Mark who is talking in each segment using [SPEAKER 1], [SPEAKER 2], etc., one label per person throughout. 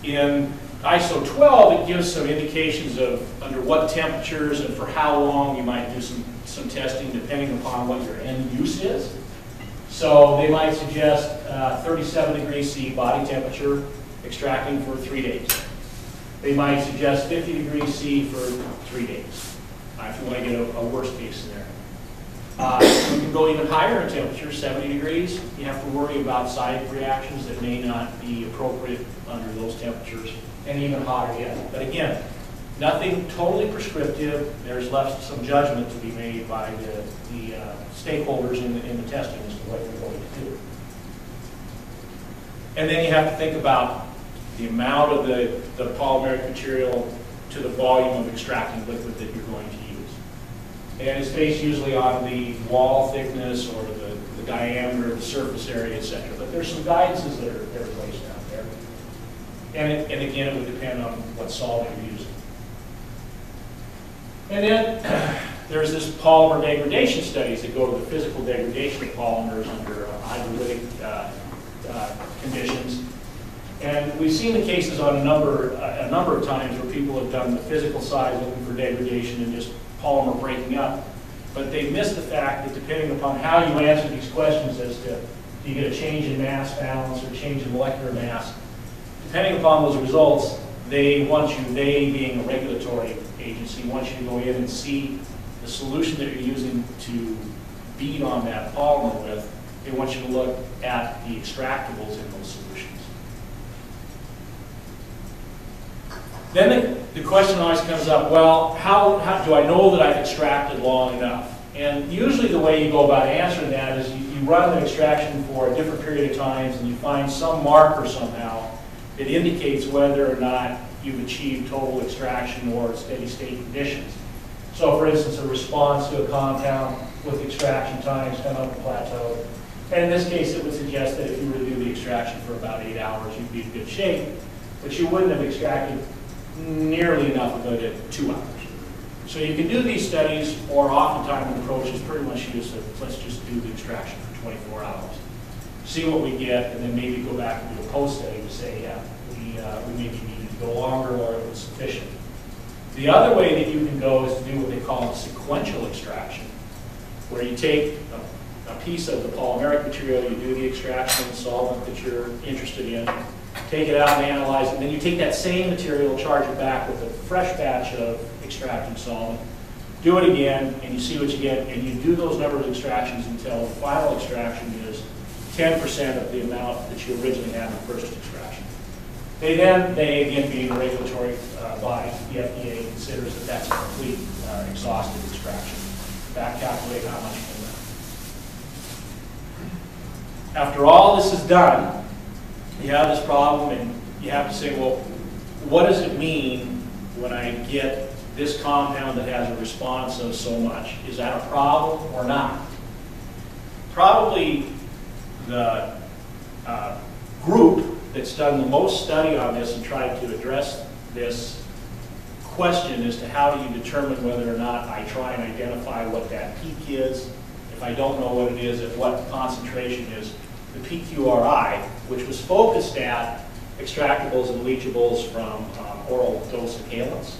[SPEAKER 1] In ISO 12, it gives some indications of under what temperatures and for how long you might do some testing depending upon what your end use is. So they might suggest 37 degrees C body temperature extracting for 3 days. They might suggest 50 degrees C for 3 days, if you want to get a worst case scenario. You can go even higher in temperature, 70 degrees. You have to worry about side reactions that may not be appropriate under those temperatures, and even hotter yet. But again, nothing totally prescriptive. There's left some judgment to be made by the stakeholders in the testing as to what you're going to do. And then you have to think about the amount of the polymeric material to the volume of extracting liquid that you're going to use. And it's based usually on the wall thickness or the diameter, the surface area, etc. But there's some guidances that are placed out there. And again, it would depend on what solvent you're using. And then there's this polymer degradation studies that go to the physical degradation of polymers under hydrolytic conditions. And we've seen the cases on a number of times where people have done the physical side looking for degradation and just polymer breaking up. But they miss the fact that depending upon how you answer these questions as to do you get a change in mass balance or change in molecular mass, depending upon those results, they being a regulatory agency, wants you to go in and see the solution that you're using to bead on that polymer with. They want you to look at the extractables in those solutions. Then the question always comes up, well, how do I know that I've extracted long enough? And usually the way you go about answering that is you run the extraction for a different period of times and you find some marker somehow that indicates whether or not you've achieved total extraction or steady state conditions. So for instance, a response to a compound with extraction times come up a plateau. And in this case, it would suggest that if you were to do the extraction for about 8 hours, you'd be in good shape, but you wouldn't have extracted nearly enough of it at 2 hours. So you can do these studies, or oftentimes the approach is pretty much used to let's just do the extraction for 24 hours. See what we get, and then maybe go back and do a post-study to say, yeah, we maybe needed to go longer or it was sufficient. The other way that you can go is to do what they call a sequential extraction, where you take a piece of the polymeric material, you do the extraction of the solvent that you're interested in, take it out and analyze it, and then you take that same material, charge it back with a fresh batch of extracting solvent, do it again, and you see what you get, and you do those number of extractions until the final extraction is 10% of the amount that you originally had in the first extraction. They again being a regulatory body, the FDA considers that that's a complete exhaustive extraction. Back calculate how much came out. After all this is done, you have this problem and you have to say, well, what does it mean when I get this compound that has a response of so much? Is that a problem or not? Probably the group that's done the most study on this and tried to address this question as to how do you determine whether or not I try and identify what that peak is. If I don't know what it is, at what the concentration is, the PQRI, which was focused at extractables and leachables from oral dose inhalants.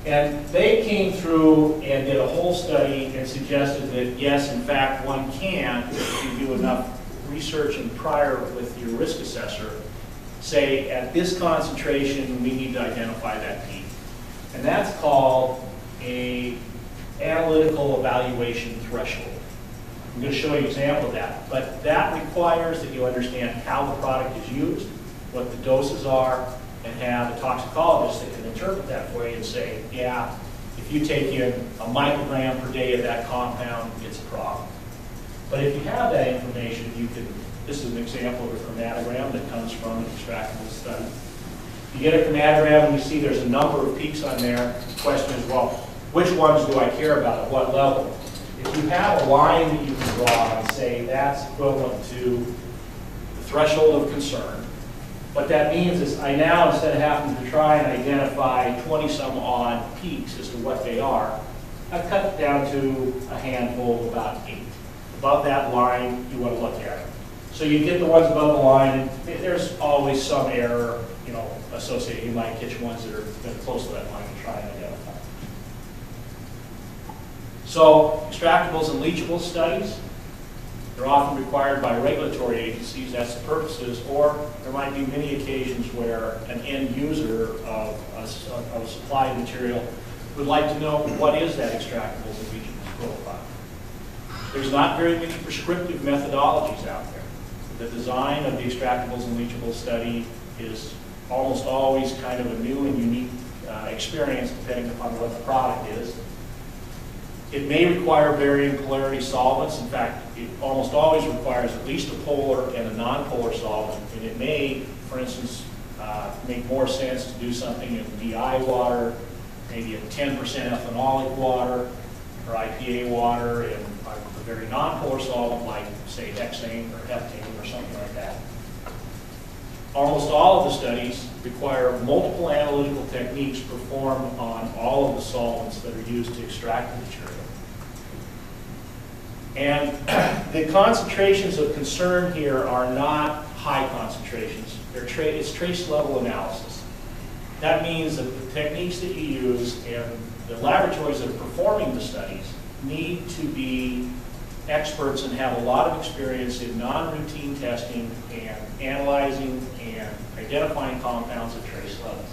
[SPEAKER 1] And they came through and did a whole study and suggested that yes, in fact, one can, if you do enough research and prior with your risk assessor, say at this concentration we need to identify that peak. And that's called an analytical evaluation threshold. I'm going to show you an example of that. But that requires that you understand how the product is used, what the doses are, and have a toxicologist that can interpret that for you and say, yeah, if you take in a microgram per day of that compound, it's a problem. But if you have that information, you can, this is an example of a chromatogram that comes from an extractable study. You get a chromatogram and you see there's a number of peaks on there. The question is, well, which ones do I care about at what level? If you have a line that you can draw and say that's equivalent to the threshold of concern, what that means is I now, instead of having to try and identify 20-some odd peaks as to what they are, I've cut it down to a handful of about 8. Above that line, you want to look at it. So you get the ones above the line, and there's always some error, associated. You might catch ones that are close to that line and try and identify. So extractables and leachables studies, they're often required by regulatory agencies, that's the purposes, or there might be many occasions where an end user of a supplied material would like to know what is that extractables and leachables profile. There's not very many prescriptive methodologies out there. The design of the extractables and leachables study is almost always kind of a new and unique experience depending upon what the product is. It may require varying polarity solvents. In fact, it almost always requires at least a polar and a non-polar solvent. And it may, for instance, make more sense to do something in DI water, maybe a 10% ethanolic water, or IPA water, and a very non-polar solvent like, say, hexane or heptane or something like that. Almost all of the studies require multiple analytical techniques performed on all of the solvents that are used to extract the material. And the concentrations of concern here are not high concentrations. It's trace level analysis. That means that the techniques that you use and the laboratories that are performing the studies need to be experts and have a lot of experience in non-routine testing and analyzing and identifying compounds at trace levels.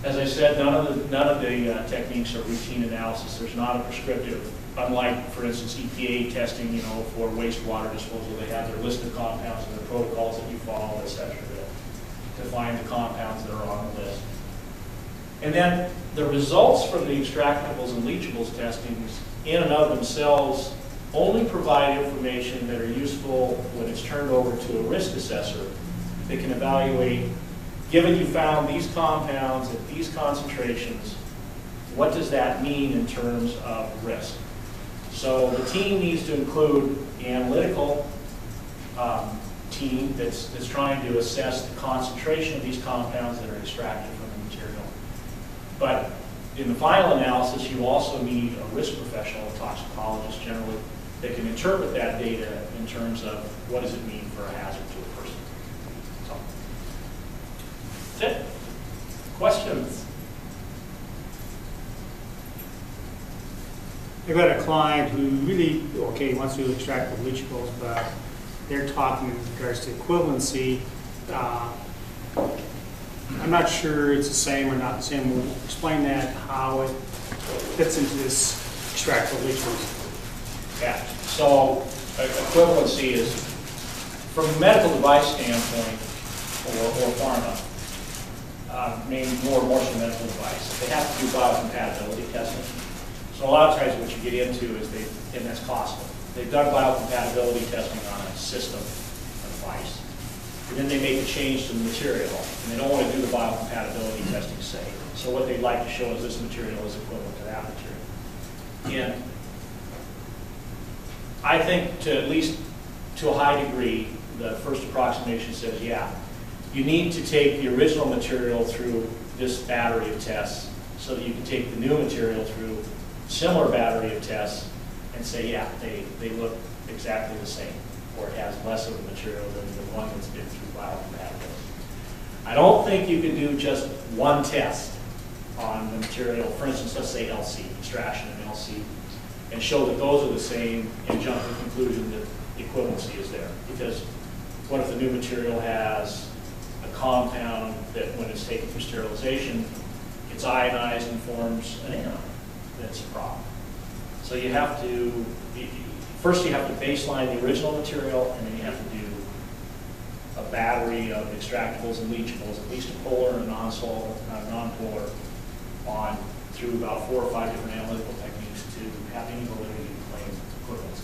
[SPEAKER 1] As I said, none of the techniques are routine analysis. There's not a prescriptive, unlike, for instance, EPA testing, for wastewater disposal. They have their list of compounds and the protocols that you follow, et cetera, to find the compounds that are on the list. And then the results from the extractables and leachables testings in and of themselves only provide information that are useful when it's turned over to a risk assessor that can evaluate, given you found these compounds at these concentrations, what does that mean in terms of risk? So the team needs to include the analytical team that's trying to assess the concentration of these compounds that are extracted from the material. But in the final analysis, you also need a risk professional, a toxicologist generally, that can interpret that data in terms of what does it mean for a hazard to a person. So, that's it. Questions?
[SPEAKER 2] I've got a client who really, wants to extract the leachables, but they're talking in regards to equivalency. I'm not sure it's the same or not the same. We'll explain that, how it fits into this extractable leachables.
[SPEAKER 1] Yeah, so equivalency is, from a medical device standpoint, or pharma, maybe more so medical device, they have to do biocompatibility testing. So a lot of times what you get into is and that's costly. They've done biocompatibility testing on a system, a device, and then they make a change to the material, and they don't want to do the biocompatibility testing safe. So what they'd like to show is this material is equivalent to that material. And I think at least to a high degree, the first approximation says, yeah, you need to take the original material through this battery of tests so that you can take the new material through similar battery of tests and say, yeah, they look exactly the same, or it has less of the material than the one that's been through biocompatibility. I don't think you can do just one test on the material, for instance, let's say LC, extraction of LC, and show that those are the same and jump to the conclusion that equivalency is there. Because what if the new material has a compound that when it's taken through sterilization, it's ionized and forms an anion? That's a problem. So you have to, first you have to baseline the original material, and then you have to do a battery of extractables and leachables, at least a polar and a non-polar, on through about 4 or 5 different analytical techniques to have any validity to claim equivalence.